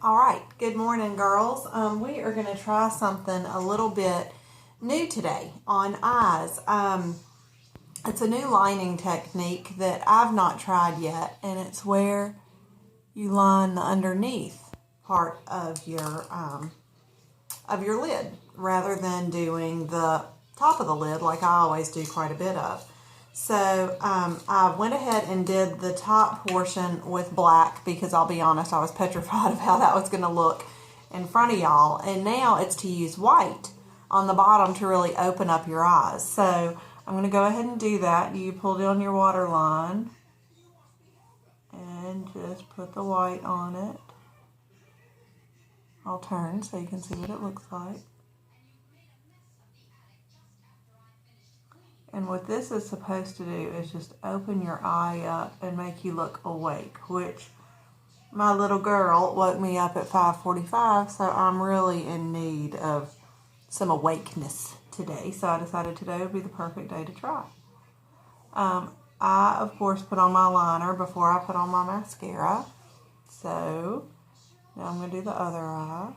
All right, good morning, girls. We are going to try something a little bit new today on eyes. It's a new lining technique that I've not tried yet, and it's where you line the underneath part of your lid rather than doing the top of the lid like I always do quite a bit of. So I went ahead and did the top portion with black because I'll be honest, I was petrified of how that was going to look in front of y'all. And now it's to use white on the bottom to really open up your eyes. So I'm going to go ahead and do that. You pull down your water line and just put the white on it. I'll turn so you can see what it looks like. And what this is supposed to do is just open your eye up and make you look awake, which my little girl woke me up at 5:45, so I'm really in need of some awakeness today. So I decided today would be the perfect day to try. I, of course, put on my liner before I put on my mascara. So now I'm going to do the other eye.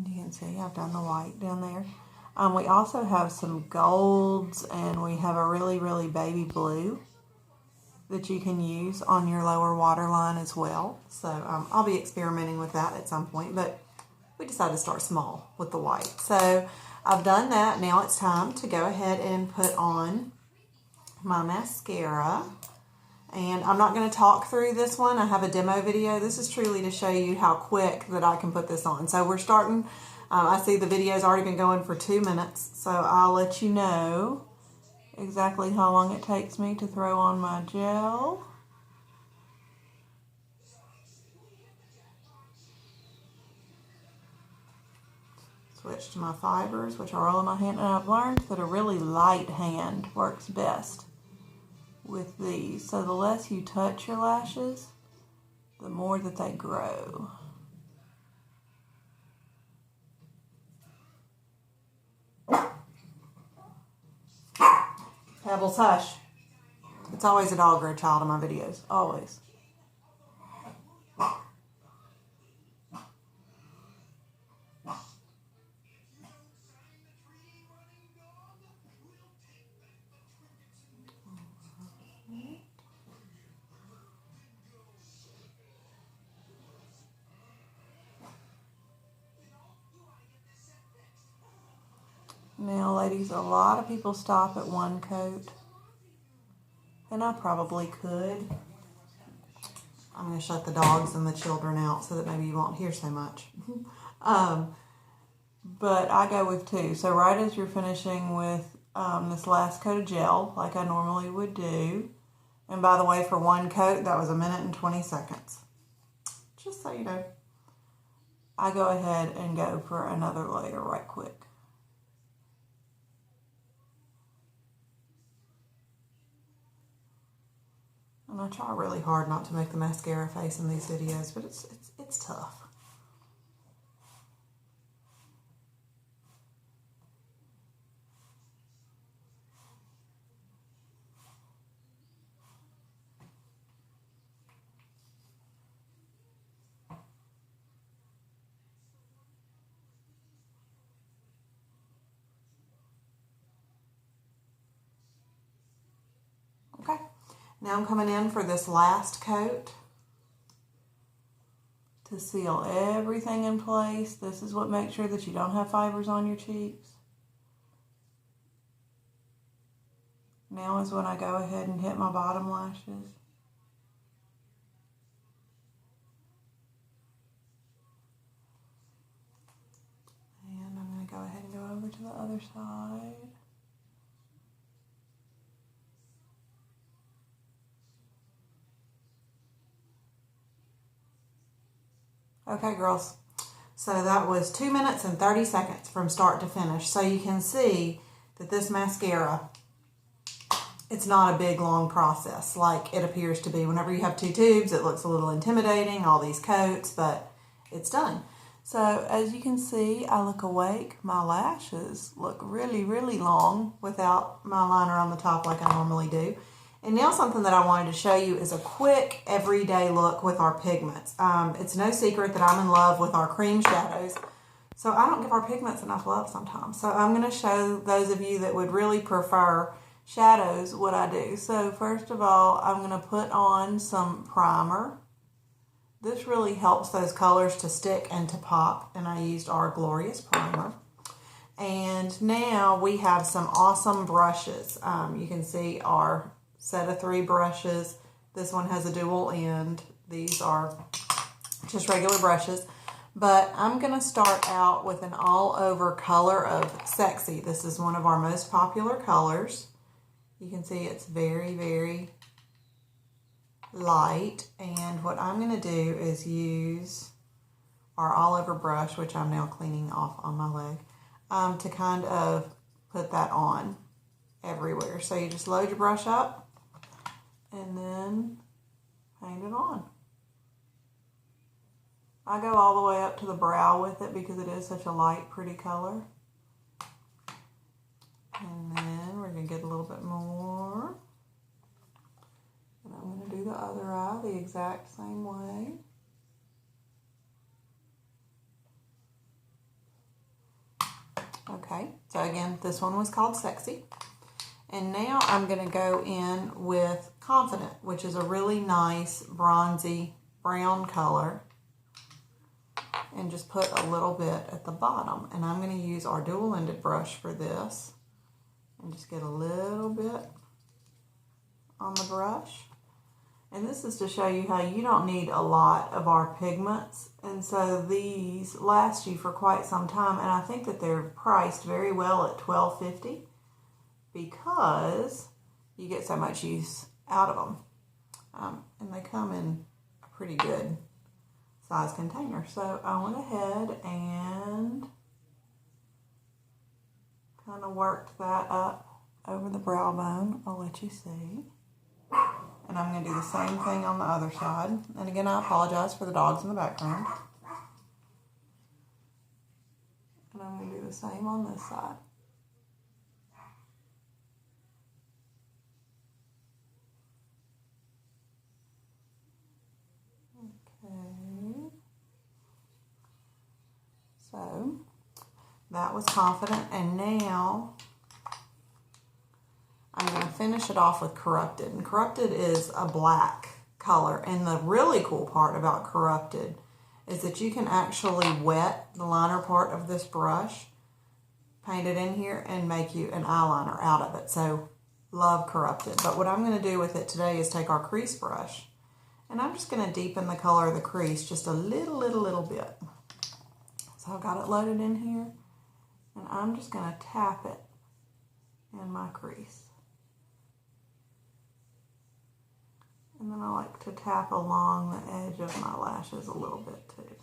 You can see I've done the white down there. We also have some golds, and we have a really, really baby blue that you can use on your lower waterline as well. So I'll be experimenting with that at some point, but we decided to start small with the white. So I've done that. Now it's time to go ahead and put on my mascara. And I'm not going to talk through this one. I have a demo video. This is truly to show you how quick that I can put this on. So we're starting. I see the video's already been going for 2 minutes. So I'll let you know exactly how long it takes me to throw on my gel. Switch to my fibers, which are all in my hand. And I've learned that a really light hand works best with these. So the less you touch your lashes, the more that they grow. Pebbles, hush. It's always a dog or a child in my videos. Always. Now, ladies, a lot of people stop at one coat, and I probably could. I'm going to shut the dogs and the children out so that maybe you won't hear so much. But I go with 2. So right as you're finishing with this last coat of gel, like I normally would do, and by the way, for one coat, that was 1 minute and 20 seconds. Just so you know, I go ahead and go for another layer right quick. And I try really hard not to make the mascara face in these videos, but it's tough. Okay. Now I'm coming in for this last coat to seal everything in place. This is what makes sure that you don't have fibers on your cheeks. Now is when I go ahead and hit my bottom lashes. And I'm going to go ahead and go over to the other side. Okay, girls, so that was 2 minutes and 30 seconds from start to finish. So you can see that this mascara, it's not a big, long process like it appears to be. Whenever you have 2 tubes, it looks a little intimidating, all these coats, but it's done. So as you can see, I look awake. My lashes look really, really long without my liner on the top like I normally do. And now something that I wanted to show you is a quick everyday look with our pigments. It's no secret that I'm in love with our cream shadows. So I don't give our pigments enough love sometimes. So I'm going to show those of you that would really prefer shadows what I do. So first of all, I'm going to put on some primer. This really helps those colors to stick and to pop, and I used our Glorious Primer. And now we have some awesome brushes. You can see our set of 3 brushes. This one has a dual end. These are just regular brushes. But I'm going to start out with an all-over color of Sexy. This is one of our most popular colors. You can see it's very, very light. And what I'm going to do is use our all-over brush, which I'm now cleaning off on my leg, to kind of put that on everywhere. So you just load your brush up and then paint it on. I go all the way up to the brow with it because it is such a light, pretty color. And then we're going to get a little bit more. And I'm going to do the other eye the exact same way. Okay, so again, this one was called Sexy. And now I'm going to go in with Confident, which is a really nice bronzy brown color. And just put a little bit at the bottom. And I'm going to use our dual-ended brush for this. And just get a little bit on the brush. And this is to show you how you don't need a lot of our pigments. And so these last you for quite some time. And I think that they're priced very well at $12.50 because you get so much use out of them. And they come in a pretty good size container. So I went ahead and kind of worked that up over the brow bone. I'll let you see. And I'm going to do the same thing on the other side. And again, I apologize for the dogs in the background. And I'm going to do the same on this side. Okay. So that was Confident, and now I'm going to finish it off with Corrupted. And Corrupted is a black color, and the really cool part about Corrupted is that you can actually wet the liner part of this brush, paint it in here, and make you an eyeliner out of it. So love Corrupted. But what I'm going to do with it today is take our crease brush, and I'm just going to deepen the color of the crease just a little bit. So I've got it loaded in here, and I'm just going to tap it in my crease. And then I like to tap along the edge of my lashes a little bit too.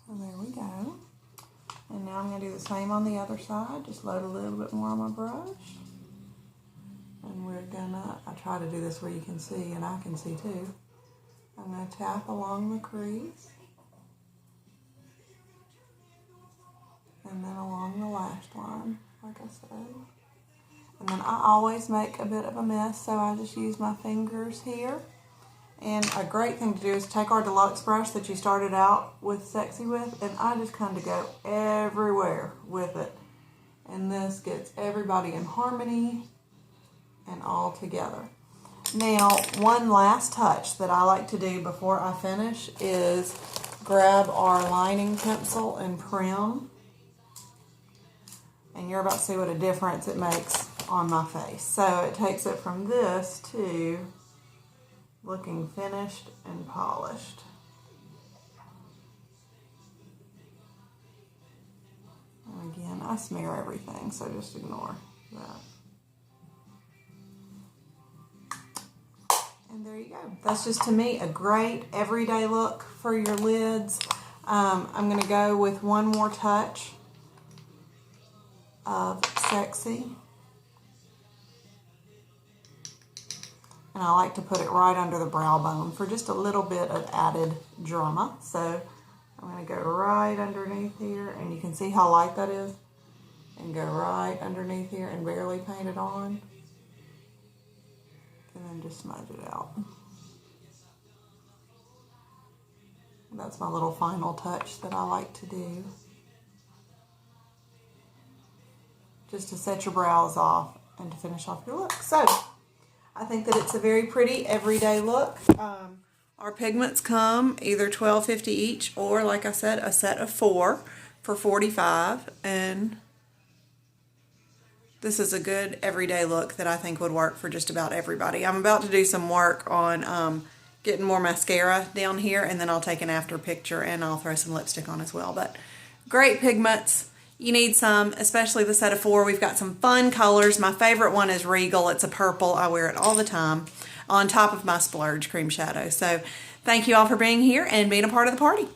So there we go. And now I'm going to do the same on the other side. Just load a little bit more on my brush. And we're gonna, I try to do this where you can see and I can see too. I'm going to tap along the crease. And then along the lash line, like I said. And then I always make a bit of a mess, so I just use my fingers here. And a great thing to do is take our deluxe brush that you started out with Sexy with, and I just kind of go everywhere with it. And this gets everybody in harmony and all together. Now, one last touch that I like to do before I finish is grab our lining pencil and prim. And you're about to see what a difference it makes on my face. So it takes it from this to looking finished and polished. And again, I smear everything, so just ignore that. And there you go. That's just, to me, a great everyday look for your lids. I'm going to go with one more touch of Sexy. And I like to put it right under the brow bone for just a little bit of added drama. So I'm going to go right underneath here, and you can see how light that is. And go right underneath here and barely paint it on. And then just smudge it out. That's my little final touch that I like to do. Just to set your brows off and to finish off your look. So, I think that it's a very pretty everyday look. Our pigments come either $12.50 each, or like I said, a set of 4 for $45. And this is a good everyday look that I think would work for just about everybody. I'm about to do some work on getting more mascara down here, and then I'll take an after picture and I'll throw some lipstick on as well. But great pigments. You need some, especially the set of 4. We've got some fun colors. My favorite one is Regal. It's a purple. I wear it all the time on top of my Splurge cream shadow. So thank you all for being here and being a part of the party.